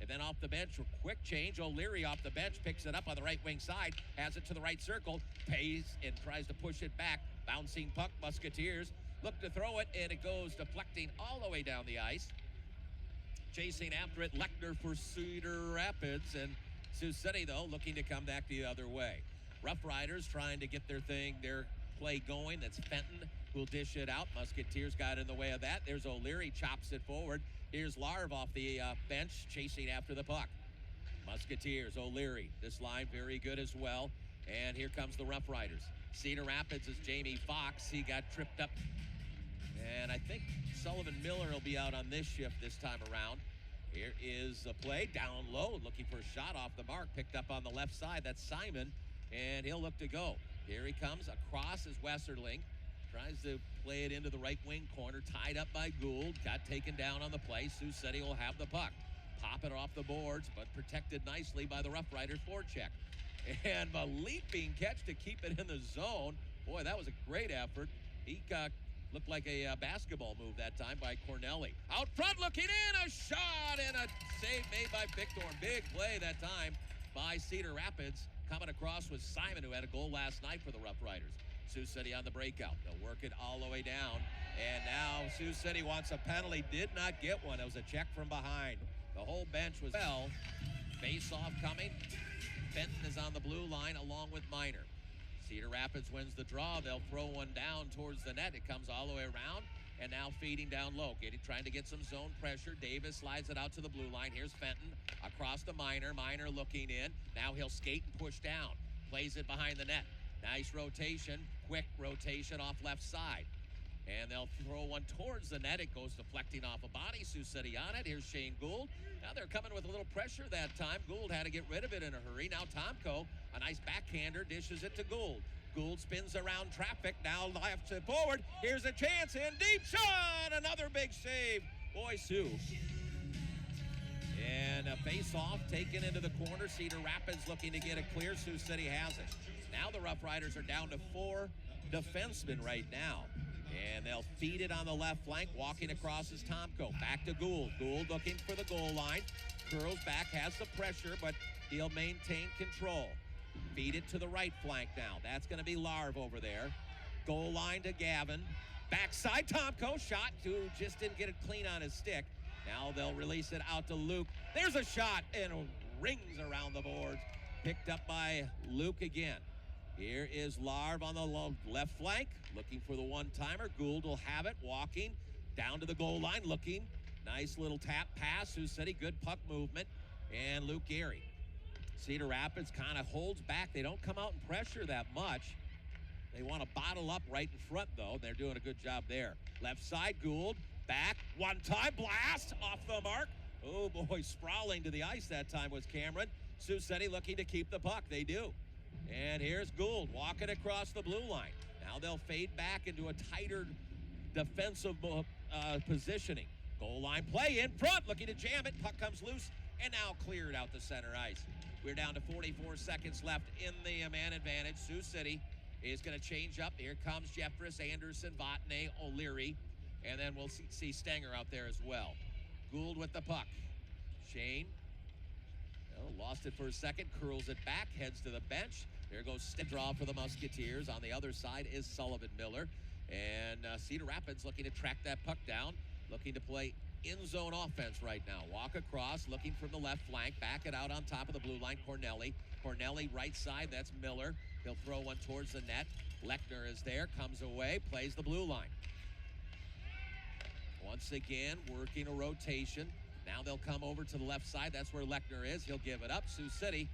And then off the bench, quick change. O'Leary off the bench, picks it up on the right wing side, has it to the right circle, pays and tries to push it back. Bouncing puck, Musketeers look to throw it, and it goes deflecting all the way down the ice. Chasing after it, Lechner for Cedar Rapids, and Sioux City, though, looking to come back the other way. RoughRiders trying to get their play going. That's Fenton who'll dish it out. Musketeers got in the way of that. There's O'Leary, chops it forward. Here's Larv off the bench, chasing after the puck. Musketeers, O'Leary, this line very good as well. And here comes the RoughRiders. Cedar Rapids is Jamie Fox. He got tripped up. And I think Sullivan Miller will be out on this shift this time around. Here is a play down low, looking for a shot off the mark, picked up on the left side. That's Simon, and he'll look to go. Here he comes, across is Westerling. Tries to play it into the right wing corner, tied up by Gould. Got taken down on the play. Sioux City will have the puck. Pop it off the boards, but protected nicely by the RoughRiders forecheck. And a leaping catch to keep it in the zone. Boy, that was a great effort. He looked like a basketball move that time by Cornelli. Out front, looking in, a shot, and a save made by Bickthorn. Big play that time by Cedar Rapids. Coming across was Simon, who had a goal last night for the RoughRiders. Sioux City on the breakout. They'll work it all the way down. And now Sioux City wants a penalty. Did not get one. It was a check from behind. The whole bench was well. Face-off coming. Fenton is on the blue line along with Minor. Cedar Rapids wins the draw. They'll throw one down towards the net. It comes all the way around, and now feeding down low. Trying to get some zone pressure. Davis slides it out to the blue line. Here's Fenton across to Minor. Minor looking in. Now he'll skate and push down. Plays it behind the net. Nice rotation. Quick rotation off left side. And they'll throw one towards the net. It goes deflecting off a body. Sioux City on it. Here's Shayne Gould. Now they're coming with a little pressure that time. Gould had to get rid of it in a hurry. Now Tomko, a nice backhander, dishes it to Gould. Gould spins around traffic. Now left to forward. Here's a chance in deep shot. Another big save. Boy, Sioux. And a face-off taken into the corner. Cedar Rapids looking to get it clear. Sioux City has it. Now the RoughRiders are down to 4 defensemen right now. And they'll feed it on the left flank. Walking across is Tomko. Back to Gould. Gould looking for the goal line. Curls back, has the pressure, but he'll maintain control. Feed it to the right flank now. That's going to be Larv over there. Goal line to Gavin. Backside Tomko. Shot to just didn't get it clean on his stick. Now they'll release it out to Luke. There's a shot, and it rings around the boards. Picked up by Luke again. Here is Larv on the left flank, looking for the one-timer. Gould will have it, walking down to the goal line, looking. Nice little tap pass. Sioux City, good puck movement. And Luke Gehry. Cedar Rapids kind of holds back. They don't come out and pressure that much. They want to bottle up right in front, though. They're doing a good job there. Left side, Gould. Back, one-time blast off the mark. Oh, boy, sprawling to the ice that time was Cameron. Sioux City looking to keep the puck. They do. And here's Gould walking across the blue line. Now they'll fade back into a tighter defensive positioning. Goal line play in front, looking to jam it. Puck comes loose and now cleared out the center ice. We're down to 44 seconds left in the man advantage. Sioux City is going to change up. Here comes Jeffress, Anderson, Vatne, O'Leary. And then we'll see Stenger out there as well. Gould with the puck. Shayne. Lost it for a second, curls it back, heads to the bench. There goes draw for the Musketeers. On the other side is Sullivan Miller. And Cedar Rapids looking to track that puck down, looking to play in-zone offense right now. Walk across, looking from the left flank, back it out on top of the blue line, Cornelli. Cornelli right side, that's Miller. He'll throw one towards the net. Lechner is there, comes away, plays the blue line. Once again, working a rotation. Now they'll come over to the left side. That's where Lechner is. He'll give it up. Sioux City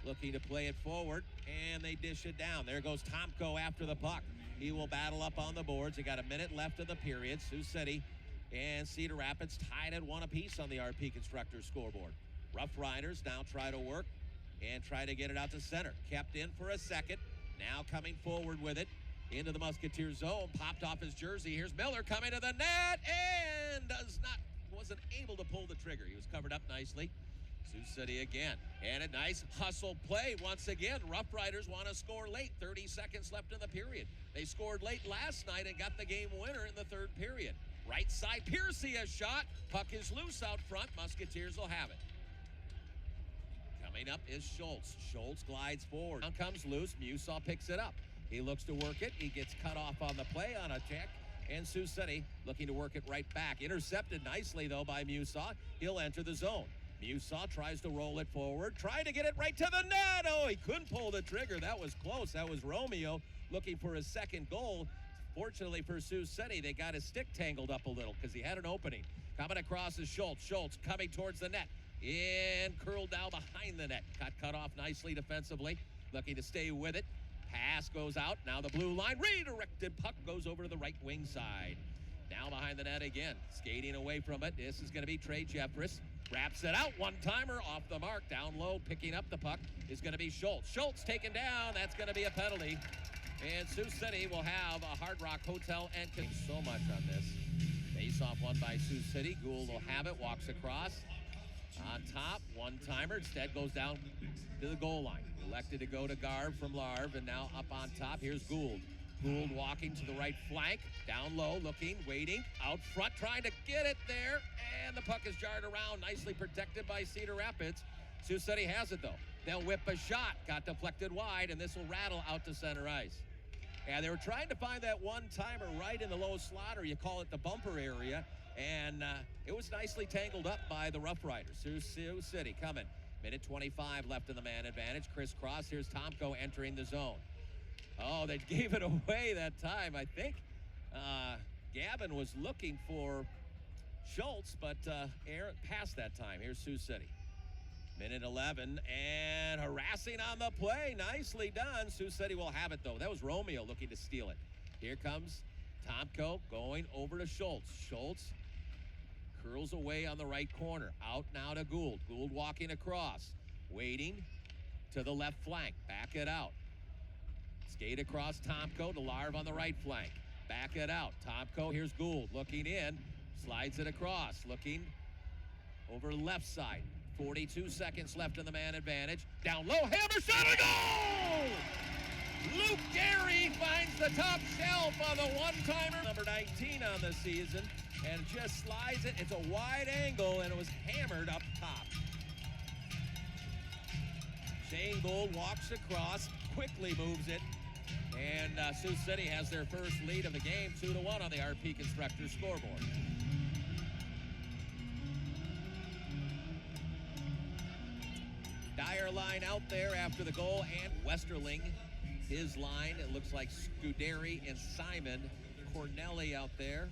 looking to play it forward, and they dish it down. There goes Tomko after the puck. He will battle up on the boards. They got a minute left of the period. Sioux City and Cedar Rapids tied at 1 apiece on the RP Constructors scoreboard. RoughRiders now try to work and try to get it out to center. Kept in for a second. Now coming forward with it into the Musketeer zone. Popped off his jersey. Here's Miller coming to the net and wasn't able to pull the trigger. He was covered up nicely. Sioux City again. And a nice hustle play once again. RoughRiders want to score late. 30 seconds left in the period. They scored late last night and got the game winner in the third period. Right side, Piercy a shot. Puck is loose out front. Musketeers will have it. Coming up is Schultz. Schultz glides forward. Down comes loose. Musaw picks it up. He looks to work it. He gets cut off on the play on a check. And Sioux City looking to work it right back. Intercepted nicely, though, by Musaw. He'll enter the zone. Musaw tries to roll it forward. Trying to get it right to the net. Oh, he couldn't pull the trigger. That was close. That was Romeo looking for his second goal. Fortunately for Sioux City, they got his stick tangled up a little because he had an opening. Coming across is Schultz. Schultz coming towards the net. And curled down behind the net. Cut off nicely defensively. Looking to stay with it. Pass goes out. Now the blue line. Redirected puck goes over to the right wing side. Now behind the net again. Skating away from it. This is going to be Trey Jeffress. Wraps it out. One-timer off the mark. Down low. Picking up the puck is going to be Schultz. Schultz taken down. That's going to be a penalty. And Sioux City will have a Hard Rock Hotel and so much on this. Face-off won by Sioux City. Gould will have it. Walks across. On top. One-timer. Instead goes down to the goal line. Elected to go to Garv from Larv, and now up on top, here's Gould. Gould walking to the right flank, down low, looking, waiting, out front, trying to get it there, and the puck is jarred around, nicely protected by Cedar Rapids. Sioux City has it, though. They'll whip a shot, got deflected wide, and this will rattle out to center ice. And they were trying to find that one-timer right in the low slot, or you call it the bumper area, and it was nicely tangled up by the RoughRiders. Sioux City coming. Minute 25 left in the man advantage. Crisscross. Here's Tomko entering the zone. Oh, they gave it away that time. I think Gavin was looking for Schultz, but Aaron passed that time. Here's Sioux City. Minute 11, and harassing on the play. Nicely done. Sioux City will have it, though. That was Romeo looking to steal it. Here comes Tomko going over to Schultz. Schultz curls away on the right corner. Out now to Gould. Gould walking across. Waiting to the left flank. Back it out. Skate across Tomko to Larv on the right flank. Back it out. Tomko, here's Gould looking in. Slides it across. Looking over left side. 42 seconds left in the man advantage. Down low. Hammer shot and goal! Luke Gary finds the top shelf on the one-timer. Number 19 on the season. And just slides it. It's a wide angle, and it was hammered up top. Shayne Gould walks across, quickly moves it, and Sioux City has their first lead of the game, 2-1 on the RP Constructors scoreboard. Dyer line out there after the goal, and Westerling, his line. It looks like Scuderi and Simon. Cornelli out there.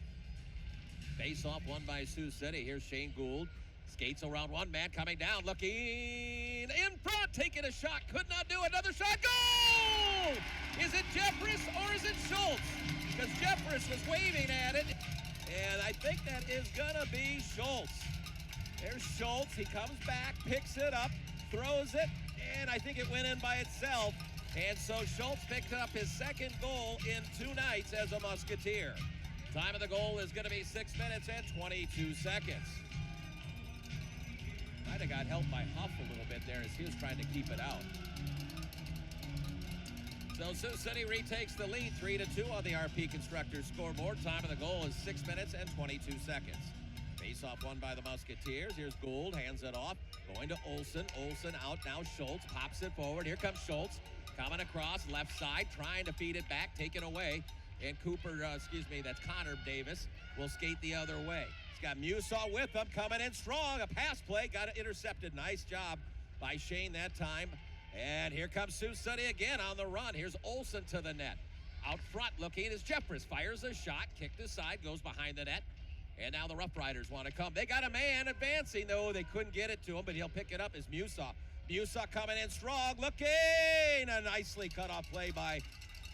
Face-off won by Sioux City. Here's Shayne Gould. Skates around one man, coming down, looking in front, taking a shot. Could not do another shot. Goal! Is it Jeffress or is it Schultz? Because Jeffress was waving at it. And I think that is going to be Schultz. There's Schultz. He comes back, picks it up, throws it, and I think it went in by itself. And so Schultz picked up his second goal in 2 nights as a Musketeer. Time of the goal is going to be 6 minutes and 22 seconds. Might have got helped by Huff a little bit there as he was trying to keep it out. So Sioux City retakes the lead 3-2 on the RP Constructors scoreboard. Time of the goal is 6 minutes and 22 seconds. Face-off won by the Musketeers. Here's Gould, hands it off. Going to Olsen. Olsen out now. Schultz pops it forward. Here comes Schultz. Coming across left side, trying to feed it back, taken away. And Cooper, that's Connor Davis, will skate the other way. He's got Musaw with him, coming in strong. A pass play, got it intercepted. Nice job by Shayne that time. And here comes Sioux City again on the run. Here's Olsen to the net. Out front looking is Jeffress. Fires a shot, kicked aside, goes behind the net. And now the RoughRiders want to come. They got a man advancing, though. They couldn't get it to him, but he'll pick it up as Musaw. Musaw coming in strong, looking. A nicely cut off play by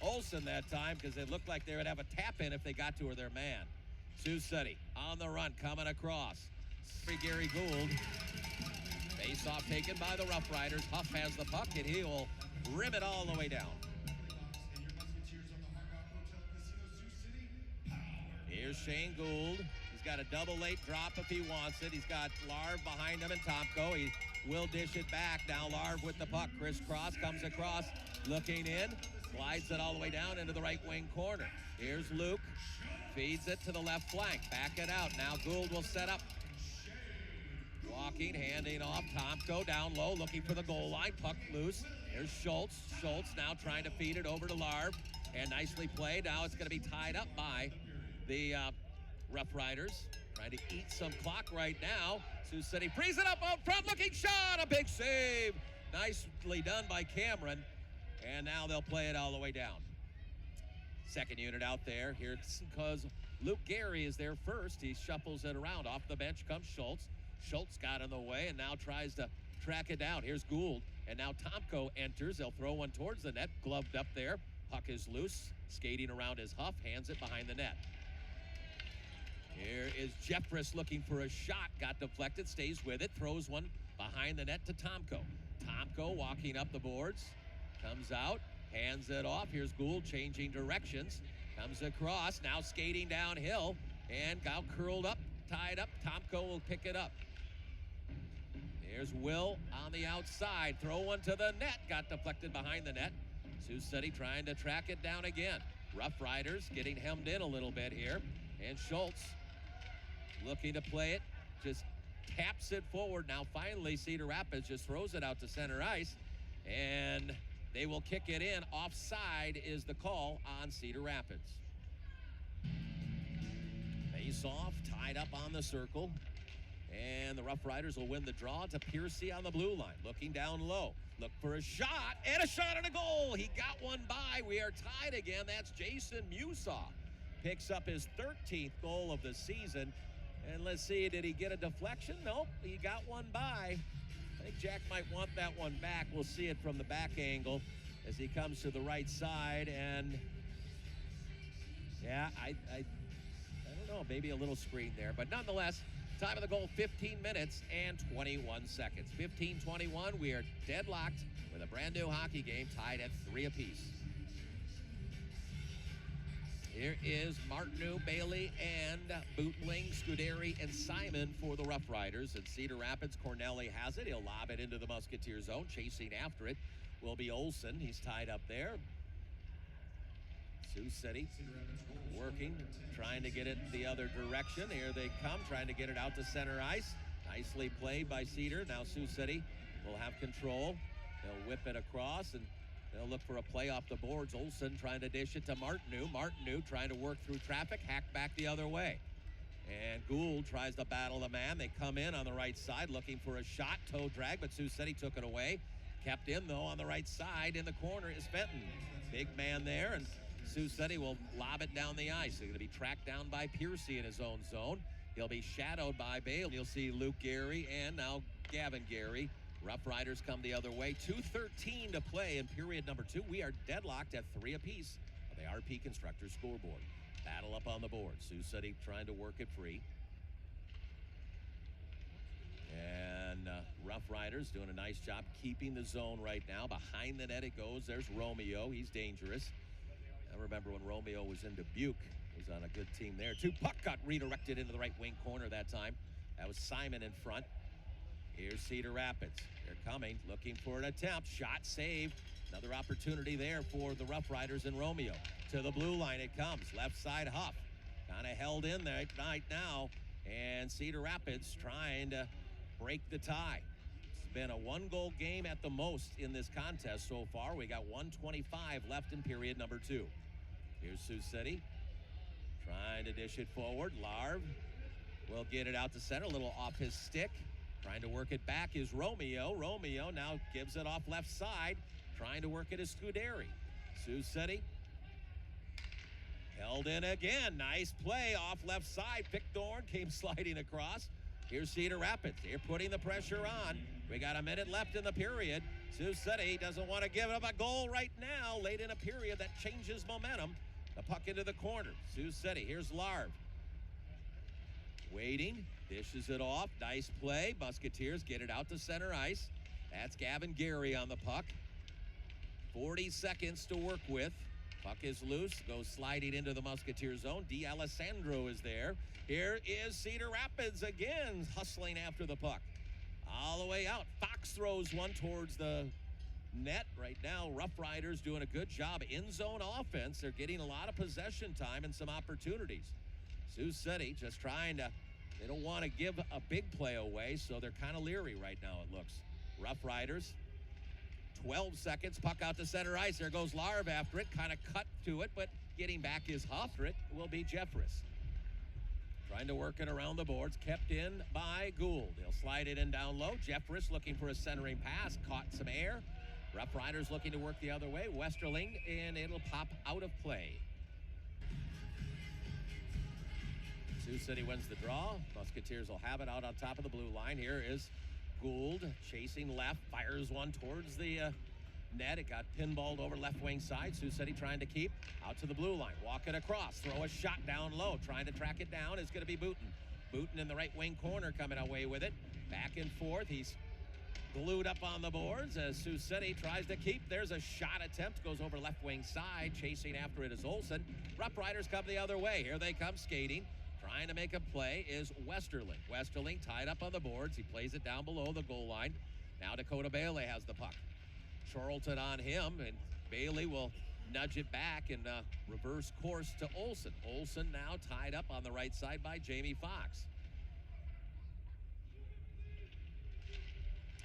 Olsen that time, because it looked like they would have a tap in if they got to their man. Sioux City on the run, coming across. Gary Gould. Face off taken by the RoughRiders. Huff has the puck, and he will rim it all the way down. Here's Shayne Gould. He's got a double late drop if he wants it. He's got Larv behind him and Tomko. He will dish it back. Now Larv with the puck. Crisscross comes across, looking in. Slides it all the way down into the right wing corner. Here's Luke. Feeds it to the left flank. Back it out. Now Gould will set up. Walking, handing off. Tomko down low, looking for the goal line. Puck loose. There's Schultz. Schultz now trying to feed it over to Larv. And nicely played. Now it's going to be tied up by the RoughRiders. Trying to eat some clock right now. Sioux City frees it up out front. Looking shot. A big save. Nicely done by Cameron. And now they'll play it all the way down. Second unit out there. Here it's because Luke Gary is there first. He shuffles it around. Off the bench comes Schultz. Schultz got in the way and now tries to track it down. Here's Gould. And now Tomko enters. They'll throw one towards the net. Gloved up there. Puck is loose. Skating around his Huff. Hands it behind the net. Here is Jeffress looking for a shot. Got deflected. Stays with it. Throws one behind the net to Tomko. Tomko walking up the boards. Comes out. Hands it off. Here's Gould changing directions. Comes across. Now skating downhill. And got curled up. Tied up. Tomko will pick it up. Here's Will on the outside. Throw one to the net. Got deflected behind the net. Sioux City trying to track it down again. RoughRiders getting hemmed in a little bit here. And Schultz looking to play it. Just taps it forward. Now finally Cedar Rapids just throws it out to center ice. And they will kick it in. Offside is the call on Cedar Rapids. Face off, tied up on the circle. And the RoughRiders will win the draw to Piercy on the blue line. Looking down low. Look for a shot. And a shot and a goal. He got one by. We are tied again. That's Jason Musaw. Picks up his 13th goal of the season. And let's see, did he get a deflection? Nope, he got one by. I think Jack might want that one back. We'll see it from the back angle as he comes to the right side. And yeah, I don't know, maybe a little screen there. But nonetheless, time of the goal, 15 minutes and 21 seconds. 15-21, we are deadlocked with a brand new hockey game tied at 3 apiece. Here is Martineau, Bailey, and Bootling, Scuderi, and Simon for the RoughRiders. And Cedar Rapids, Cornelli has it. He'll lob it into the Musketeer zone. Chasing after it will be Olsen. He's tied up there. Sioux City working, trying to get it the other direction. Here they come, trying to get it out to center ice. Nicely played by Cedar. Now Sioux City will have control. They'll whip it across, and they'll look for a play off the boards. Olsen trying to dish it to Martineau. Martineau trying to work through traffic, hack back the other way. And Gould tries to battle the man. They come in on the right side looking for a shot. Toe drag, but Sioux City took it away. Kept in, though, on the right side. In the corner is Fenton. Big man there, and Sioux City will lob it down the ice. They're going to be tracked down by Piercy in his own zone. He'll be shadowed by Bale. You'll see Luke Gary and now Gavin Gary. RoughRiders come the other way. 2:13 to play in period number 2. We are deadlocked at 3 apiece on the RP Constructors scoreboard. Battle up on the board. Sioux City trying to work it free. And RoughRiders doing a nice job keeping the zone right now. Behind the net it goes. There's Romeo. He's dangerous. I remember when Romeo was in Dubuque. He was on a good team there, too. Puck got redirected into the right wing corner that time. That was Simon in front. Here's Cedar Rapids. They're coming, looking for an attempt. Shot saved. Another opportunity there for the RoughRiders and Romeo. To the blue line it comes. Left side Huff. Kind of held in there right now. And Cedar Rapids trying to break the tie. It's been a 1-goal game at the most in this contest so far. We got 1:25 left in period number 2. Here's Sioux City. Trying to dish it forward. Larv will get it out to center. A little off his stick. Trying to work it back is Romeo. Romeo now gives it off left side. Trying to work it is Scuderi. Sioux City held in again. Nice play off left side. Pickthorn came sliding across. Here's Cedar Rapids. They're putting the pressure on. We got a minute left in the period. Sioux City doesn't want to give up a goal right now. Late in a period that changes momentum. The puck into the corner. Sioux City. Here's Larv. Waiting. Dishes it off. Nice play. Musketeers get it out to center ice. That's Gavin Gary on the puck. 40 seconds to work with. Puck is loose. Goes sliding into the Musketeer zone. D'Alessandro is there. Here is Cedar Rapids again, hustling after the puck. All the way out. Fox throws one towards the net. Right now, RoughRiders doing a good job. In-zone offense. They're getting a lot of possession time and some opportunities. Sioux City just trying to They don't want to give a big play away, so they're kind of leery right now, it looks. RoughRiders, 12 seconds, puck out to center ice. There goes Larv after it, kind of cut to it, but getting back his after it will be Jeffress. Trying to work it around the boards, kept in by Gould. He'll slide it in down low. Jeffress looking for a centering pass, caught some air. RoughRiders looking to work the other way. Westerling, and it'll pop out of play. Sioux City wins the draw. Musketeers will have it out on top of the blue line. Here is Gould chasing left, fires one towards the net. It got pinballed over left wing side. Sioux City trying to keep out to the blue line. Walk it across, throw a shot down low. Trying to track it down is going to be Booten. Booten in the right wing corner coming away with it. Back and forth. He's glued up on the boards as Sioux City tries to keep. There's a shot attempt. Goes over left wing side. Chasing after it is Olsen. RoughRiders come the other way. Here they come skating. Trying to make a play is Westerling. Westerling tied up on the boards. He plays it down below the goal line. Now Dakota Bailey has the puck. Charlton on him, and Bailey will nudge it back and reverse course to Olsen. Olsen now tied up on the right side by Jamie Fox.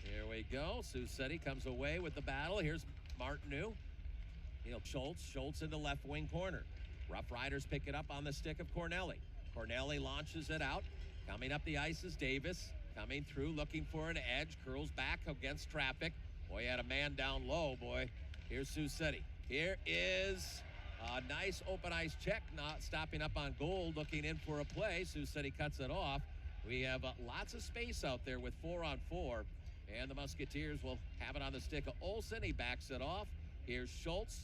Here we go. Sioux City comes away with the battle. Here's Martineau. He'll Schultz into left wing corner. RoughRiders pick it up on the stick of Cornelli. Cornelli launches it out. Coming up the ice is Davis. Coming through, looking for an edge. Curls back against traffic. Boy, he had a man down low, boy. Here's Sioux City. Here is a nice open ice check. Not stopping up on Gould, looking in for a play. Sioux City cuts it off. We have lots of space out there with 4-on-4. And the Musketeers will have it on the stick of Olsen. He backs it off. Here's Schultz.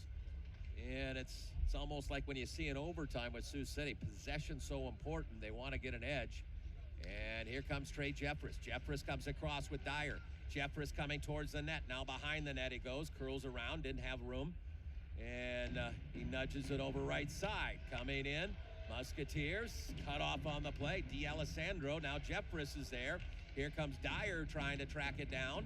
And it's almost like when you see an overtime with Sioux City. Possession so important. They want to get an edge. And here comes Trey Jeffress. Jeffress comes across with Dyer. Jeffress coming towards the net. Now behind the net he goes. Curls around. Didn't have room. And he nudges it over right side. Coming in. Musketeers cut off on the play. D'Alessandro. Now Jeffress is there. Here comes Dyer trying to track it down.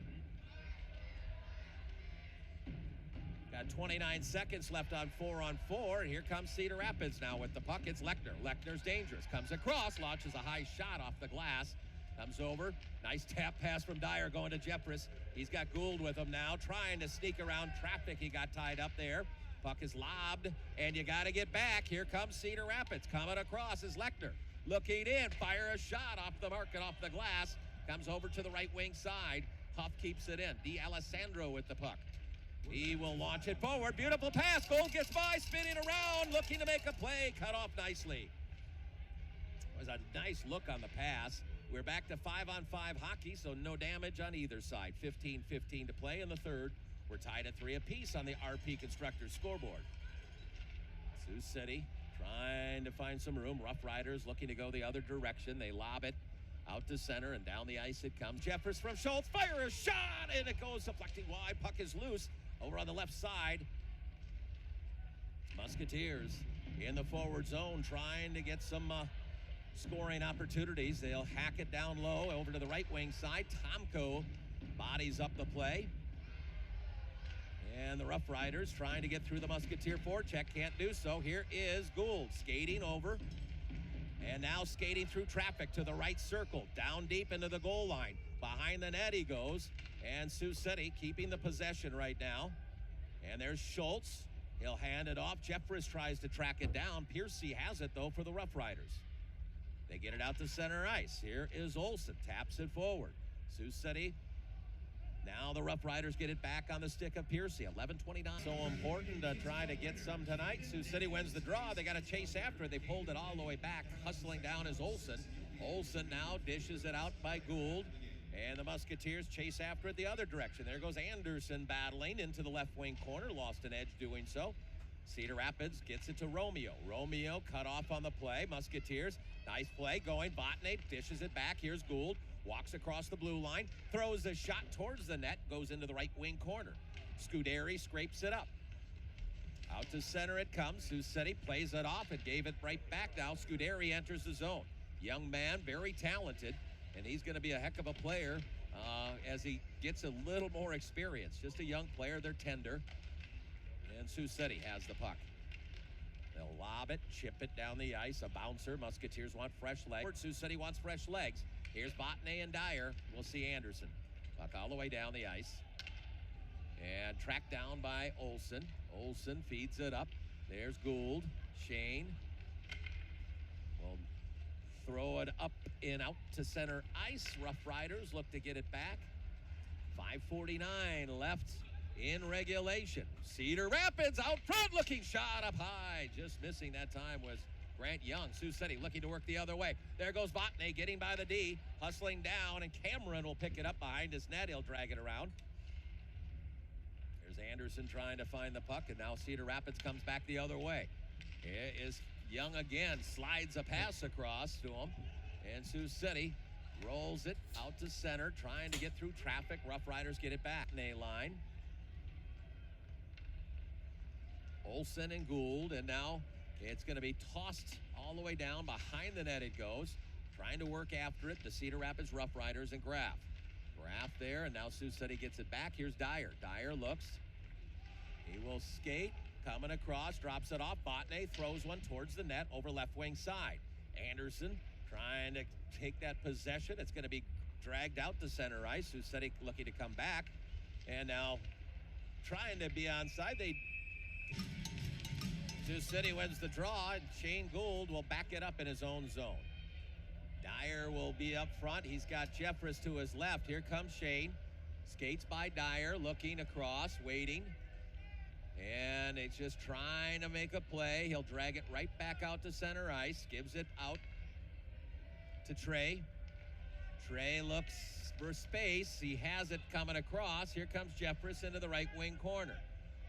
Got 29 seconds left on 4-on-4. And here comes Cedar Rapids now with the puck. It's Lechner. Lechner's dangerous. Comes across, launches a high shot off the glass. Comes over. Nice tap pass from Dyer going to Jeffress. He's got Gould with him now, trying to sneak around traffic. He got tied up there. Puck is lobbed, and you got to get back. Here comes Cedar Rapids. Coming across is Lechner. Looking in, fire a shot off the mark and off the glass. Comes over to the right wing side. Huff keeps it in. D'Alessandro with the puck. He will launch it forward. Beautiful pass. Gould gets by, spinning around, looking to make a play. Cut off nicely. It was a nice look on the pass. We're back to 5-on-5 hockey, so no damage on either side. 15-15 to play in the third. We're tied at 3 apiece on the RP Constructors scoreboard. Sioux City trying to find some room. RoughRiders looking to go the other direction. They lob it out to center, and down the ice it comes. Jeffress from Schultz. Fire a shot, and it goes deflecting wide. Puck is loose over on the left side. Musketeers in the forward zone trying to get some scoring opportunities. They'll hack it down low over to the right wing side. Tomko bodies up the play. And the RoughRiders trying to get through the Musketeer forecheck. Can't do so. Here is Gould skating over. And now skating through traffic to the right circle. Down deep into the goal line. Behind the net he goes. And Sioux City keeping the possession right now. And there's Schultz. He'll hand it off. Jeffress tries to track it down. Piercy has it, though, for the RoughRiders. They get it out to center ice. Here is Olsen. Taps it forward. Sioux City. Now the RoughRiders get it back on the stick of Piercy. 11:29. So important to try to get some tonight. Sioux City wins the draw. They got to chase after it. They pulled it all the way back. Hustling down is Olsen. Olsen now dishes it out by Gould. And the Musketeers chase after it the other direction. There goes Anderson battling into the left wing corner. Lost an edge doing so. Cedar Rapids gets it to Romeo. Romeo cut off on the play. Musketeers, nice play going. Botnay dishes it back. Here's Gould. Walks across the blue line. Throws a shot towards the net. Goes into the right wing corner. Scuderi scrapes it up. Out to center it comes. Sioux City plays it off and gave it right back now. Scuderi enters the zone. Young man, very talented. And he's going to be a heck of a player as he gets a little more experience. Just a young player. They're tender. And Sioux City has the puck. They'll lob it, chip it down the ice. A bouncer. Musketeers want fresh legs. Sioux City wants fresh legs. Here's Botnay and Dyer. We'll see Anderson. Puck all the way down the ice. And tracked down by Olsen. Olsen feeds it up. There's Gould. Shayne will throw it up and out to center ice. RoughRiders look to get it back. 5:49 left in regulation. Cedar Rapids out front, looking shot up high. Just missing that time was Grant Young. Sioux City looking to work the other way. There goes Botnay getting by the D, hustling down, and Cameron will pick it up behind his net. He'll drag it around. There's Anderson trying to find the puck, and now Cedar Rapids comes back the other way. Here is Young again, slides a pass across to him, and Sioux City rolls it out to center, trying to get through traffic. RoughRiders get it back. Line. Olsen and Gould, and now it's going to be tossed all the way down. Behind the net it goes. Trying to work after it, the Cedar Rapids RoughRiders and Graff. Graff there, and now Sioux City gets it back. Here's Dyer. Dyer looks. He will skate. Coming across, drops it off. Botnay throws one towards the net over left wing side. Anderson trying to take that possession. It's going to be dragged out to center ice. Sioux City looking to come back. And now trying to be onside. Sioux City wins the draw, and Shayne Gould will back it up in his own zone. Dyer will be up front. He's got Jeffress to his left. Here comes Shayne. Skates by Dyer, looking across, waiting. And it's just trying to make a play. He'll drag it right back out to center ice. Gives it out to Trey. Trey looks for space. He has it coming across. Here comes Jeffress into the right wing corner.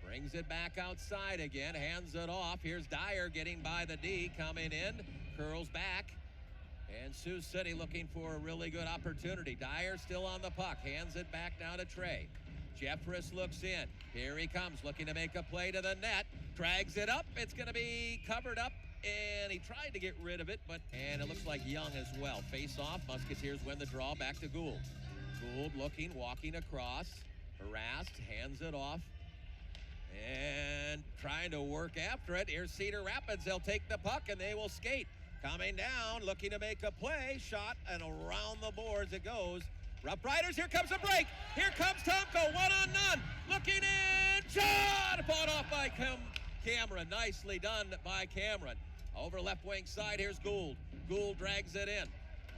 Brings it back outside again. Hands it off. Here's Dyer getting by the D. Coming in. Curls back. And Sioux City looking for a really good opportunity. Dyer still on the puck. Hands it back down to Trey. Jeffress looks in. Here he comes, looking to make a play to the net. Drags it up. It's going to be covered up, and he tried to get rid of it, and it looks like Young as well. Face off. Musketeers win the draw. Back to Gould. Gould looking, walking across. Harassed. Hands it off. And trying to work after it. Here's Cedar Rapids. They'll take the puck, and they will skate. Coming down, looking to make a play. Shot, and around the boards it goes. RoughRiders, here comes a break. Here comes Tomko, 1-on-none. Looking in, shot! Fought off by Cameron. Nicely done by Cameron. Over left wing side, here's Gould. Gould drags it in.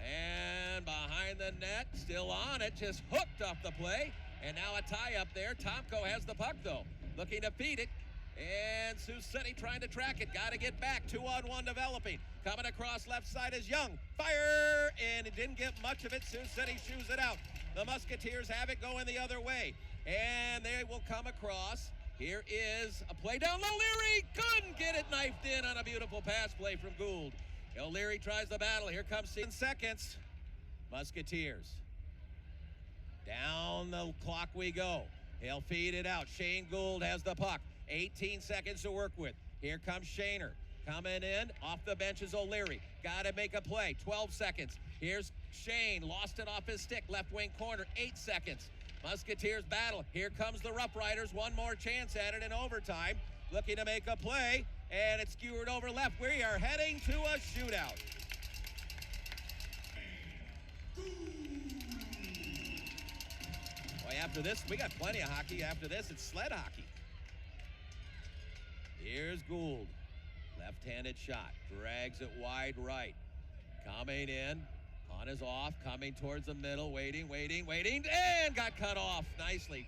And behind the net, still on it, just hooked off the play. And now a tie up there. Tomko has the puck, though. Looking to feed it. And Sioux City trying to track it. Got to get back. 2-on-1 developing. Coming across left side is Young. Fire! And it didn't get much of it. Sioux City shoos it out. The Musketeers have it going the other way. And they will come across. Here is a play down. O'Leary couldn't get it knifed in on a beautiful pass play from Gould. O'Leary tries the battle. Here comes 10 seconds. Musketeers. Down the clock we go. He'll feed it out. Shayne Gould has the puck. 18 seconds to work with. Here comes Shayner. Coming in. Off the bench is O'Leary. Got to make a play. 12 seconds. Here's Shayne. Lost it off his stick. Left wing corner. 8 seconds. Musketeers battle. Here comes the RoughRiders. One more chance at it in overtime. Looking to make a play. And it's skewered over left. We are heading to a shootout. Boy, after this, we got plenty of hockey. After this, it's sled hockey. Here's Gould. Left-handed shot. Drags it wide right. Coming in. On is off. Coming towards the middle. Waiting. And got cut off nicely.